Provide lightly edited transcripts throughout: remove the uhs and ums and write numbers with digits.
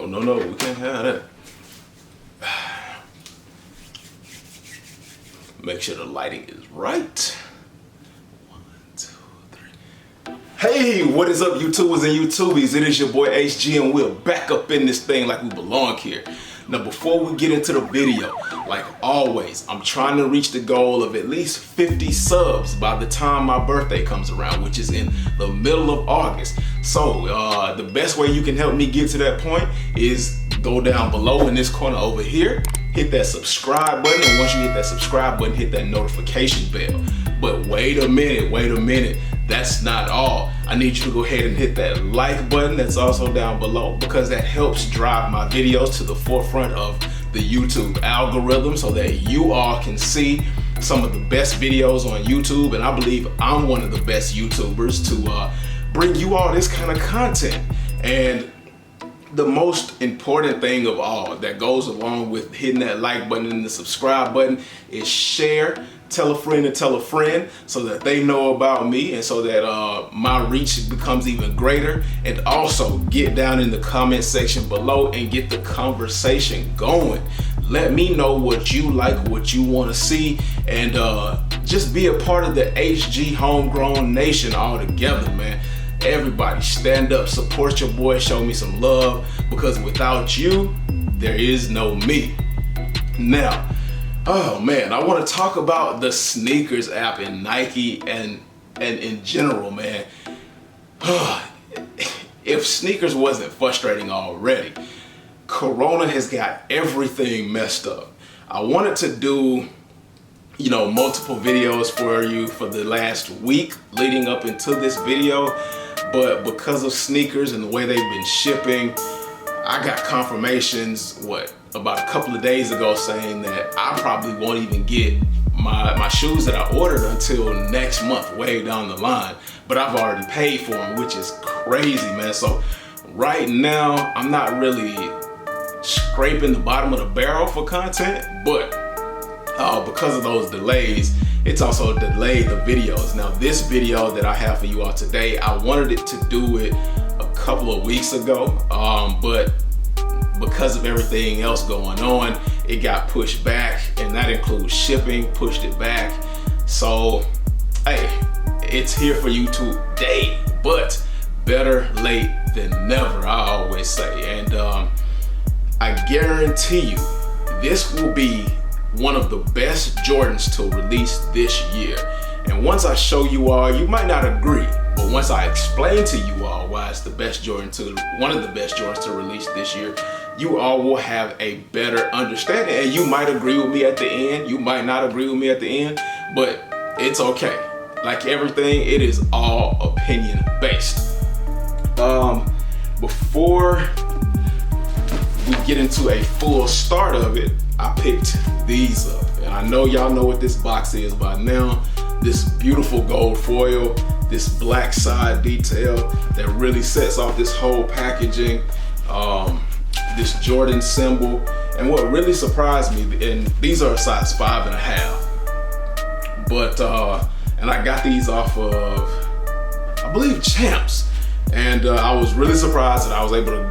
Oh, no, we can't have that. Make sure the lighting is right. 1, 2, 3. Hey, what is up, YouTubers and YouTubies? It is your boy HG, and we're back up in this thing like we belong here. Now, before we get into the video, like always, I'm trying to reach the goal of at least 50 subs by the time my birthday comes around, which is in the middle of August. So, the best way you can help me get to that point is go down below in this corner over here, hit that subscribe button, and once you hit that subscribe button, hit that notification bell. But wait a minute, that's not all. I need you to go ahead and hit that like button that's also down below, because that helps drive my videos to the forefront of the YouTube algorithm so that you all can see some of the best videos on YouTube. And I believe I'm one of the best YouTubers to bring you all this kind of content. And the most important thing of all that goes along with hitting that like button and the subscribe button is share. Tell a friend to tell a friend so that they know about me and so that my reach becomes even greater. And also get down in the comment section below and get the conversation going. Let me know what you like, what you want to see, and just be a part of the HG Homegrown Nation all together, man. Everybody stand up, support your boy, show me some love, because without you, there is no me. Now, oh man, I want to talk about the sneakers app in Nike and in general, man. If sneakers wasn't frustrating already, Corona has got everything messed up. I wanted to do, multiple videos for you for the last week leading up into this video, but because of sneakers and the way they've been shipping, I got confirmations, about a couple of days ago, saying that I probably won't even get my shoes that I ordered until next month, way down the line. But I've already paid for them, which is crazy, man. So right now, I'm not really scraping the bottom of the barrel for content, but because of those delays, it's also delayed the videos. Now, this video that I have for you all today, I wanted it to do it a couple of weeks ago, but because of everything else going on, it got pushed back, and that includes shipping, pushed it back. So, hey, it's here for you today, but better late than never, I always say. And I guarantee you, this will be one of the best Jordans to release this year. And once I show you all, you might not agree, but once I explain to you all why it's one of the best Jordans to release this year, you all will have a better understanding. And you might agree with me at the end, you might not agree with me at the end, but it's okay. Like everything, it is all opinion based. Before we get into a full start of it, I picked these up. And I know y'all know what this box is by now. This beautiful gold foil, this black side detail that really sets off this whole packaging, this Jordan symbol. And what really surprised me, and these are a size 5.5, but and I got these off of, I believe, Champs. And I was really surprised that I was able to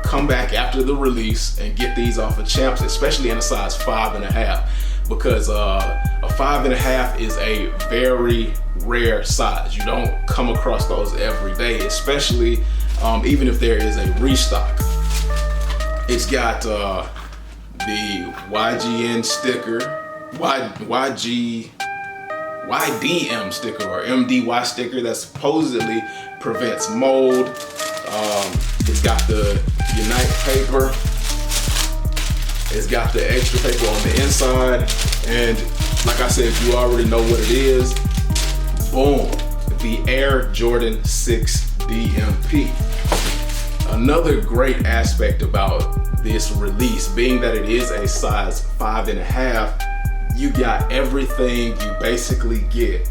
come back after the release and get these off of Champs, especially in a size 5.5, because a 5.5 is a very rare size. You don't come across those every day, especially even if there is a restock. It's got the YGN sticker, YDM sticker, or MDY sticker that supposedly prevents mold. It's got the Unite paper. It's got the extra paper on the inside. And like I said, if you already know what it is, boom, the Air Jordan 6 DMP. Another great aspect about this release, being that it is a size 5.5, you got everything you basically get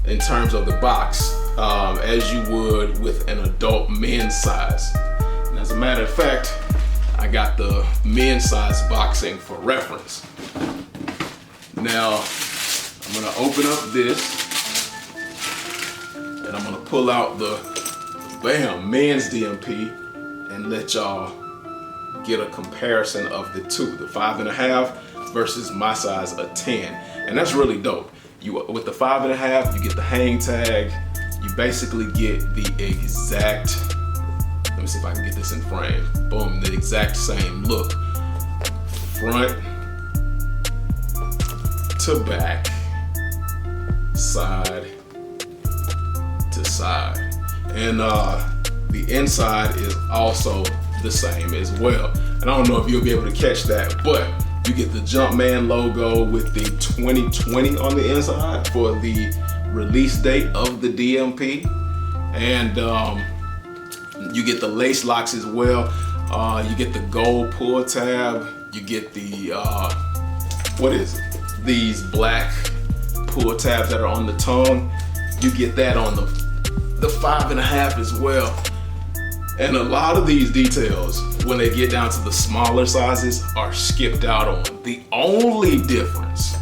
in terms of the box as you would with an adult men's size. And as a matter of fact, I got the men's size boxing for reference. Now, I'm gonna open up this and I'm gonna pull out the men's DMP and let y'all get a comparison of the two, the 5.5 versus my size, a 10. And that's really dope. With the 5.5, you get the hang tag. You basically get the exact, let me see if I can get this in frame. Boom, the exact same look. Front to back, side to side. And the inside is also the same as well. And I don't know if you'll be able to catch that, but you get the Jumpman logo with the 2020 on the inside for the release date of the DMP. And you get the lace locks as well. You get the gold pull tab. You get the, what is it? These black pull tabs that are on the tongue. You get that on the 5.5 as well. And a lot of these details, when they get down to the smaller sizes, are skipped out on. The only difference,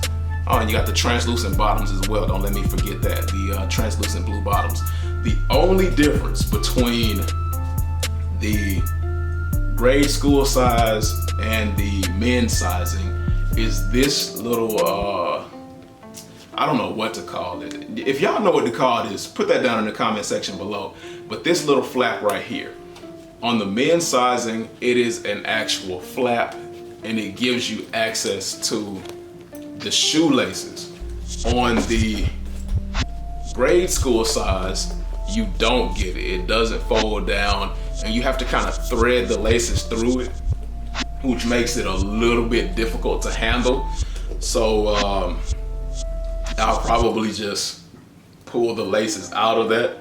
oh, and you got the translucent bottoms as well. Don't let me forget that, the translucent blue bottoms. The only difference between the grade school size and the men's sizing is this little, I don't know what to call it. If y'all know what to call this, put that down in the comment section below. But this little flap right here, on the men's sizing, it is an actual flap, and it gives you access to the shoelaces. On the grade school size, you don't get it. It doesn't fold down, and you have to kind of thread the laces through it, which makes it a little bit difficult to handle. So I'll probably just pull the laces out of that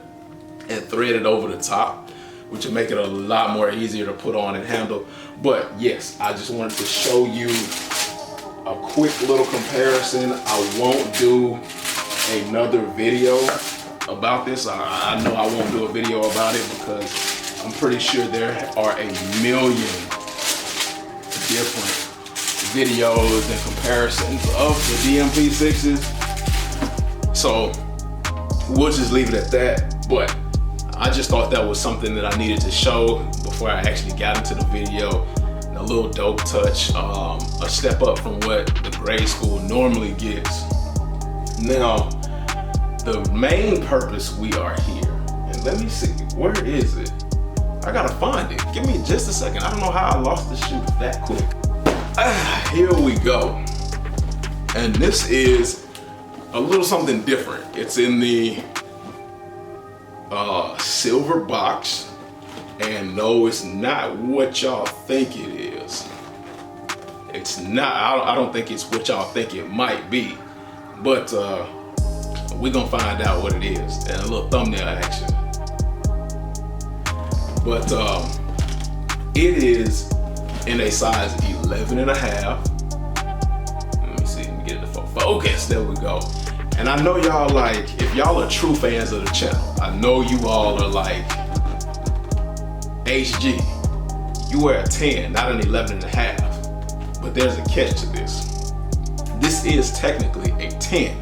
and thread it over the top, which will make it a lot more easier to put on and handle. But yes, I just wanted to show you a quick little comparison. I won't do another video about this. I know I won't do a video about it because I'm pretty sure there are a million different videos and comparisons of the DMP6s. So we'll just leave it at that. But I just thought that was something that I needed to show before I actually got into the video. And a little dope touch, a step up from what the grade school normally gets. Now, the main purpose we are here, and let me see, where is it? I gotta find it. Give me just a second. I don't know how I lost the shoe that quick. Here we go. And this is a little something different. It's in the silver box, and no, it's not what y'all think it is. It's not. I don't think it's what y'all think it might be, but we're gonna find out what it is, and a little thumbnail action. But it is in a size 11.5. Let me see, let me get it to focus. There we go. And I know y'all, like, if y'all are true fans of the channel, I know you all are like, HG, you wear a 10, not an 11.5. But there's a catch to this. This is technically a 10,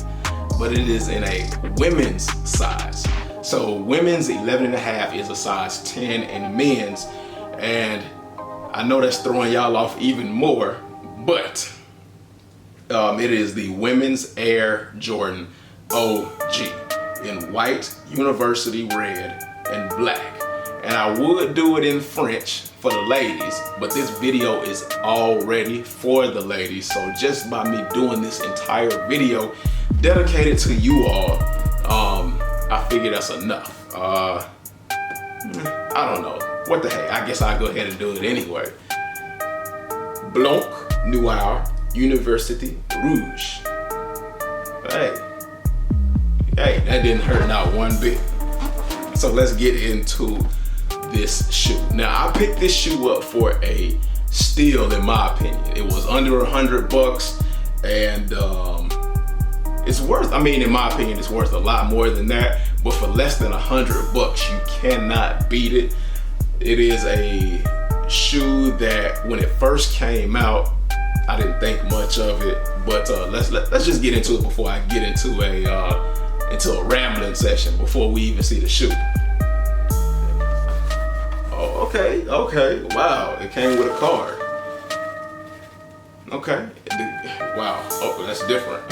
but it is in a women's size. So women's 11.5 is a size 10 in men's. And I know that's throwing y'all off even more, but it is the women's Air Jordan OG in white, university red, and black. And I would do it in French for the ladies, but this video is already for the ladies. So just by me doing this entire video dedicated to you all, I figure that's enough. I don't know. What the heck? I guess I'll go ahead and do it anyway. Blanc Noir University Rouge. Hey, that didn't hurt not one bit. So let's get into this shoe. Now, I picked this shoe up for a steal, in my opinion. It was under $100, and it's worth, I mean, in my opinion, it's worth a lot more than that. But for less than $100, you cannot beat it. It is a shoe that when it first came out, I didn't think much of it. But let's just get into it before I get into a rambling session before we even see the shoe. Oh, Okay. Wow, it came with a card. Okay. Wow. Oh, that's different.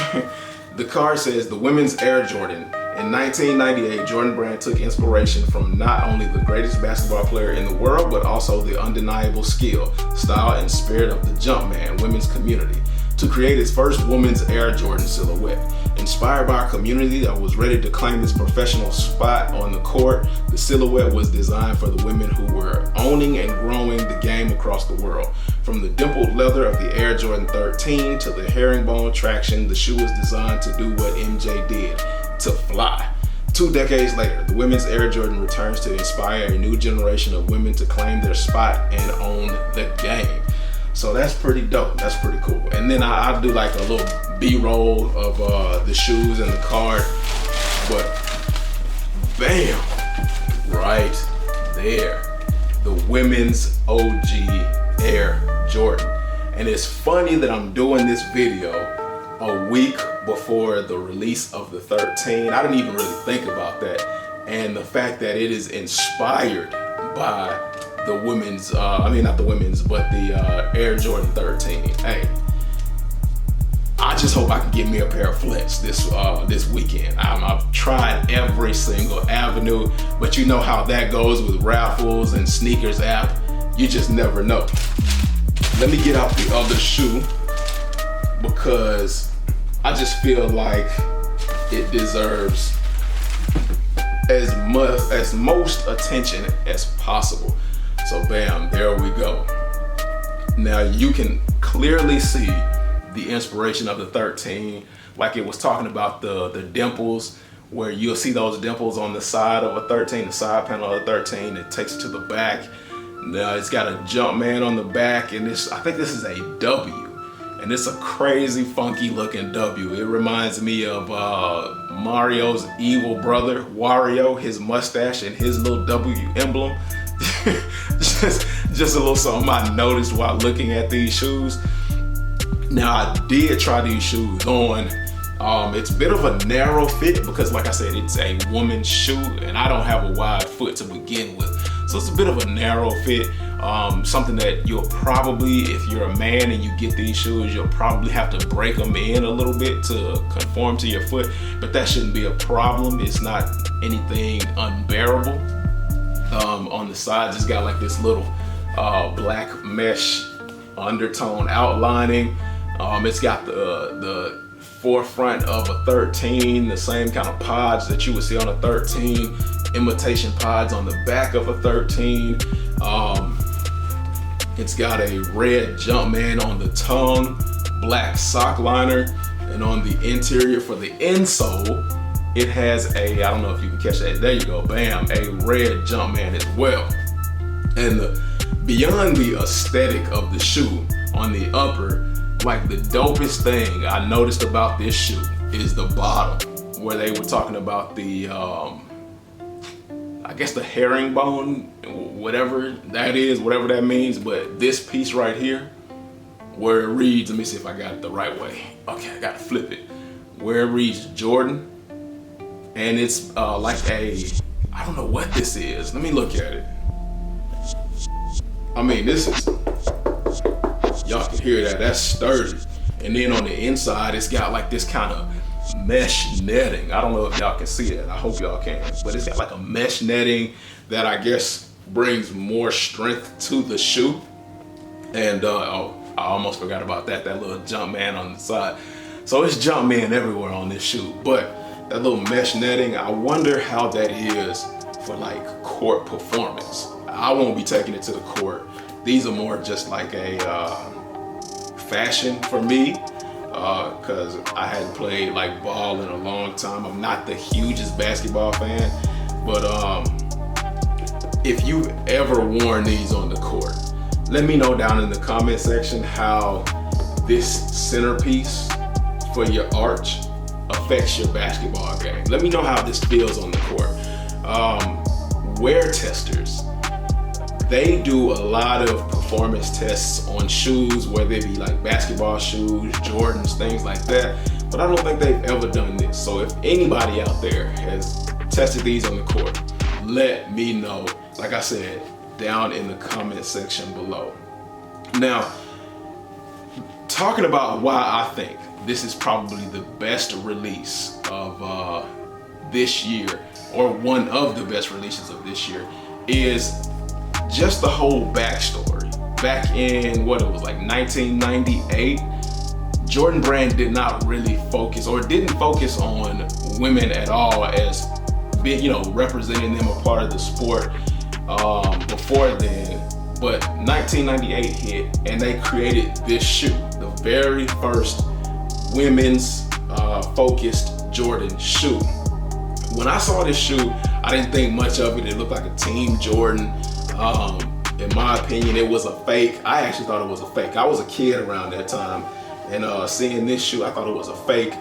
The card says the women's Air Jordan. In 1998, Jordan Brand took inspiration from not only the greatest basketball player in the world, but also the undeniable skill, style, and spirit of the Jumpman women's community to create its first women's Air Jordan silhouette. Inspired by a community that was ready to claim its professional spot on the court, the silhouette was designed for the women who were owning and growing the game across the world. From the dimpled leather of the Air Jordan 13 to the herringbone traction, the shoe was designed to do what MJ did, to fly. 2 decades later, the women's Air Jordan returns to inspire a new generation of women to claim their spot and own the game. So that's pretty dope. That's pretty cool. And then I'll do like a little B-roll of the shoes and the card. But bam, right there, the women's OG Air Jordan. And it's funny that I'm doing this video a week before the release of the 13. I didn't even really think about that. And the fact that it is inspired by the women's, not the women's, but the Air Jordan 13. Hey, I just hope I can get me a pair of flats this weekend. I've tried every single avenue, but you know how that goes with raffles and sneakers app. You just never know. Let me get out the other shoe because I just feel like it deserves as most attention as possible. So bam, there we go. Now you can clearly see the inspiration of the 13, like it was talking about the dimples, where you'll see those dimples on the side of a 13, the side panel of a 13, it takes it to the back. Now it's got a Jumpman on the back, and I think this is a W, and it's a crazy funky looking W. It reminds me of Mario's evil brother, Wario, his mustache and his little W emblem. just a little something I noticed while looking at these shoes. Now I did try these shoes on. It's a bit of a narrow fit because, like I said, it's a woman's shoe and I don't have a wide foot to begin with. So it's a bit of a narrow fit. Something that you'll probably, if you're a man and you get these shoes, you'll probably have to break them in a little bit to conform to your foot, but that shouldn't be a problem. It's not anything unbearable. On the sides, it's got like this little black mesh undertone outlining. It's got the forefront of a 13, the same kind of pods that you would see on a 13, imitation pods on the back of a 13. It's got a red Jumpman on the tongue, black sock liner, and on the interior for the insole, it has I don't know if you can catch that, there you go, bam, a red Jumpman as well. And beyond the aesthetic of the shoe, on the upper, like the dopest thing I noticed about this shoe is the bottom, where they were talking about the, I guess the herringbone, whatever that is, whatever that means, but this piece right here, where it reads, let me see if I got it the right way. Okay, I gotta flip it. Where it reads Jordan, and it's like I don't know what this is. Let me look at it. I mean, this is, y'all can hear that, that's sturdy. And then on the inside, it's got like this kind of mesh netting. I don't know if y'all can see that. I hope y'all can. But it's got like a mesh netting that I guess brings more strength to the shoe. And oh, I almost forgot about that little Jumpman on the side. So it's Jumpman everywhere on this shoe. But that little mesh netting, I wonder how that is for like court performance. I won't be taking it to the court. These are more just like a fashion for me, because I hadn't played like ball in a long time. I'm not the hugest basketball fan, but if you've ever worn these on the court, let me know down in the comment section how this centerpiece for your arch affects your basketball game. Let me know how this feels on the court. Wear testers, they do a lot of performance tests on shoes, whether they be like basketball shoes, Jordans, things like that. But I don't think they've ever done this. So if anybody out there has tested these on the court, let me know. Like I said, down in the comment section below. Now, talking about why I think this is probably the best release of this year, or one of the best releases of this year, is just the whole backstory. Back in what it was like 1998, Jordan Brand did not really focus, or didn't focus on women at all as being, you know, representing them a part of the sport before then. But 1998 hit and they created this shoe, the very first women's focused Jordan shoe. When I saw this shoe, I didn't think much of it. It looked like a Team Jordan. In my opinion, it was a fake. I actually thought it was a fake. I was a kid around that time, and seeing this shoe, I thought it was a fake.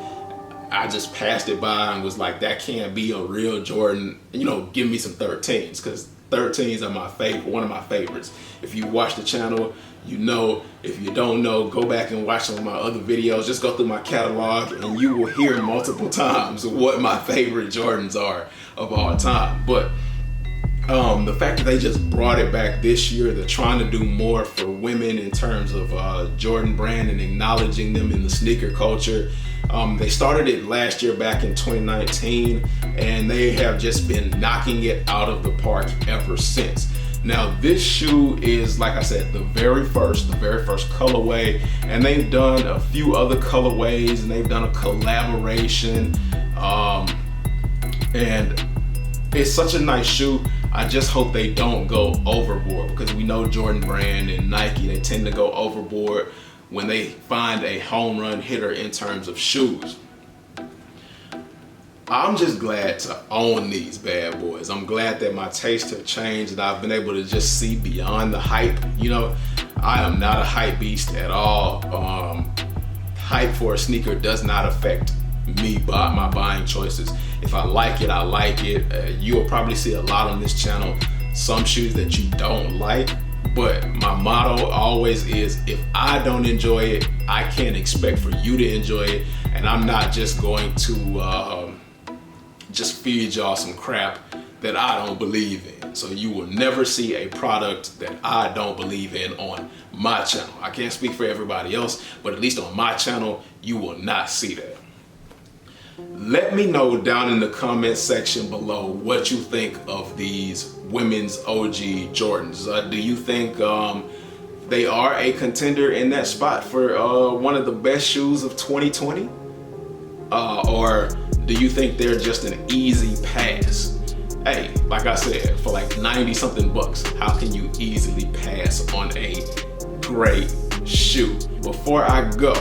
I just passed it by and was like, that can't be a real Jordan. You know, give me some 13s, because 13s are my favorite, one of my favorites. If you watch the channel, you know. If you don't know, go back and watch some of my other videos. Just go through my catalog and you will hear multiple times what my favorite Jordans are of all time. But the fact that they just brought it back this year, they're trying to do more for women in terms of Jordan Brand and acknowledging them in the sneaker culture. They started it last year back in 2019, and they have just been knocking it out of the park ever since. Now this shoe is, like I said, the very first colorway, and they've done a few other colorways, and they've done a collaboration, and it's such a nice shoe. I just hope they don't go overboard, because we know Jordan Brand and Nike, they tend to go overboard when they find a home run hitter in terms of shoes. I'm just glad to own these bad boys. I'm glad that my tastes have changed and I've been able to just see beyond the hype. You know, I am not a hype beast at all. Hype for a sneaker does not affect me, my buying choices. If I like it, I like it. You will probably see a lot on this channel, some shoes that you don't like, but my motto always is, if I don't enjoy it, I can't expect for you to enjoy it, and I'm not just going to just feed y'all some crap that I don't believe in. So you will never see a product that I don't believe in on my channel. I can't speak for everybody else, but at least on my channel, you will not see that. Let me know down in the comment section below what you think of these women's OG Jordans. Do you think they are a contender in that spot for one of the best shoes of 2020? Or do you think they're just an easy pass? Hey, like I said, for like 90 something bucks, how can you easily pass on a great shoe? Before I go,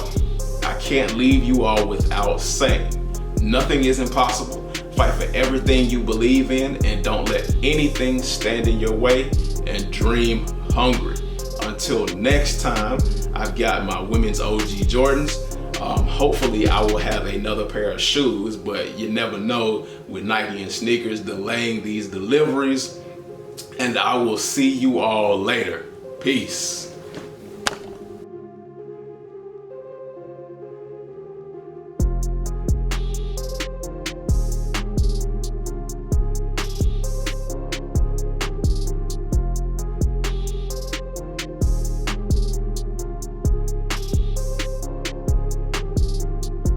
I can't leave you all without saying, nothing is impossible. Fight for everything you believe in, and don't let anything stand in your way, and dream hungry. Until next time, I've got my women's OG Jordans. Hopefully I will have another pair of shoes, but you never know with Nike and sneakers delaying these deliveries. And I will see you all later. Peace.